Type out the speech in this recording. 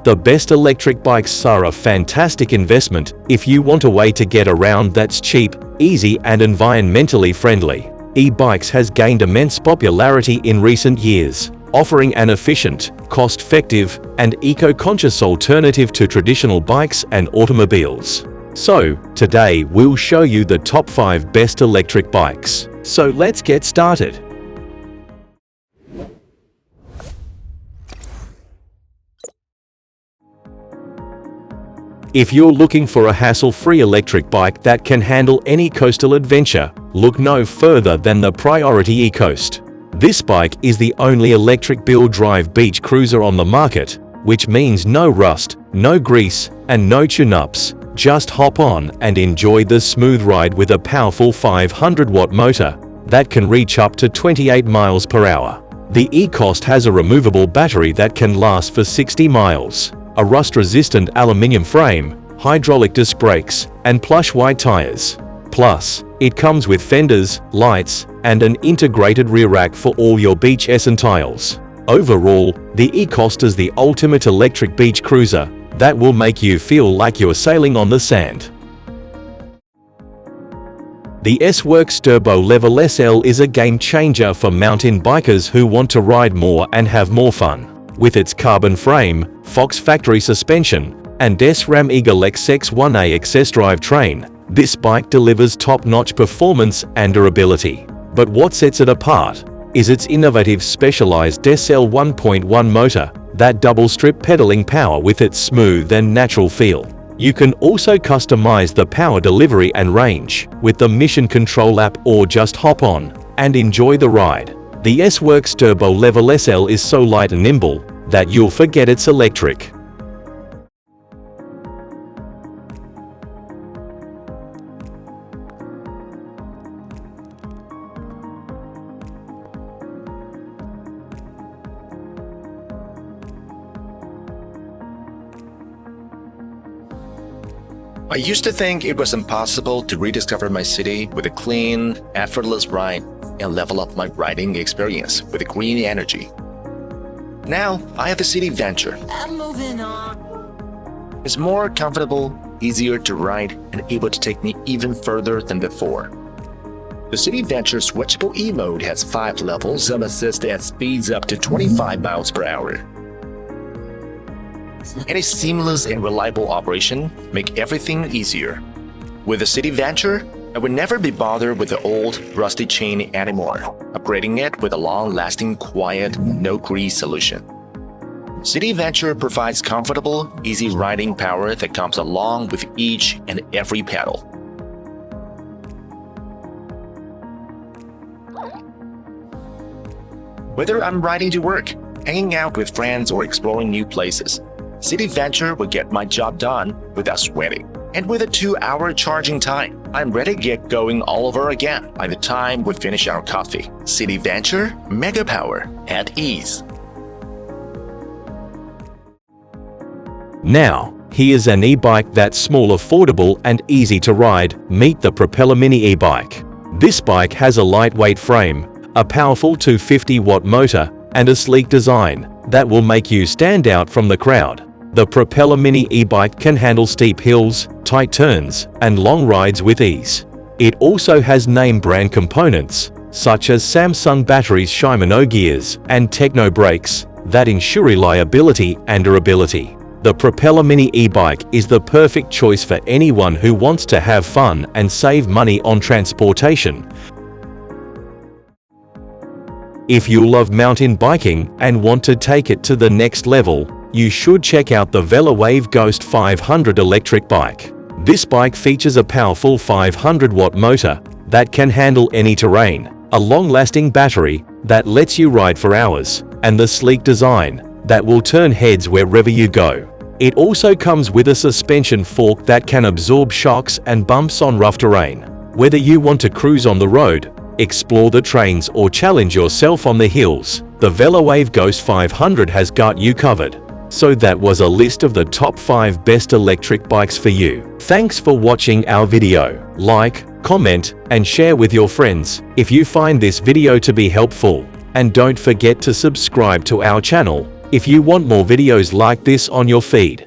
The best electric bikes are a fantastic investment if you want a way to get around that's cheap, easy and environmentally friendly. E-bikes has gained immense popularity in recent years, offering an efficient, cost-effective, and eco-conscious alternative to traditional bikes and automobiles. So, today we'll show you the top 5 best electric bikes. So let's get started. If you're looking for a hassle-free electric bike that can handle any coastal adventure, look no further than the Priority Ghost. This bike is the only electric wheel-drive beach cruiser on the market, which means no rust, no grease, and no tune-ups. Just hop on and enjoy the smooth ride with a powerful 500-watt motor that can reach up to 28 miles per hour. The E-Ghost has a removable battery that can last for 60 miles. A rust-resistant aluminium frame, hydraulic disc brakes, and plush white tires. Plus, it comes with fenders, lights, and an integrated rear rack for all your beach essentials. Overall, the E-Ghost is the ultimate electric beach cruiser that will make you feel like you're sailing on the sand. The Sworks Turbo Level SL is a game-changer for mountain bikers who want to ride more and have more fun. With its carbon frame, Fox factory suspension, and SRAM Eagle XX1A XS drivetrain, this bike delivers top-notch performance and durability. But what sets it apart is its innovative specialized SL 1.1 motor, that double-strip pedaling power with its smooth and natural feel. You can also customize the power delivery and range with the Mission Control app, or just hop on and enjoy the ride. The Sworks Turbo Level SL is so light and nimble that you'll forget it's electric. I used to think it was impossible to rediscover my city with a clean, effortless ride and level up my riding experience with green energy. Now, I have the City Vanture. I'm moving on. It's more comfortable, easier to ride, and able to take me even further than before. The City Vanture switchable E-mode has 5 levels of assist at speeds up to 25 miles per hour. And a seamless and reliable operation make everything easier. With the City Vanture, I would never be bothered with the old, rusty chain anymore, upgrading it with a long-lasting, quiet, no-grease solution. City Vanture provides comfortable, easy riding power that comes along with each and every pedal. Whether I'm riding to work, hanging out with friends, or exploring new places, City Vanture will get my job done without sweating. And with a 2-hour charging time, I'm ready to get going all over again by the time we finish our coffee. City Vanture, mega power at ease. Now, here's an e-bike that's small, affordable, and easy to ride. Meet the Propeller Mini e-bike. This bike has a lightweight frame, a powerful 250-watt motor, and a sleek design that will make you stand out from the crowd. The Propeller Mini e-bike can handle steep hills, tight turns, and long rides with ease. It also has name brand components, such as Samsung batteries, Shimano gears, and Techno brakes, that ensure reliability and durability. The Propeller Mini e-bike is the perfect choice for anyone who wants to have fun and save money on transportation. If you love mountain biking and want to take it to the next level, you should check out the Velawave Ghost 500 electric bike. This bike features a powerful 500-watt motor that can handle any terrain, a long-lasting battery that lets you ride for hours, and the sleek design that will turn heads wherever you go. It also comes with a suspension fork that can absorb shocks and bumps on rough terrain. Whether you want to cruise on the road, explore the trains, or challenge yourself on the hills, the Velawave Ghost 500 has got you covered. So that was a list of the top 5 best electric bikes for you. Thanks for watching our video. Like, comment, and share with your friends if you find this video to be helpful. And don't forget to subscribe to our channel If you want more videos like this on your feed,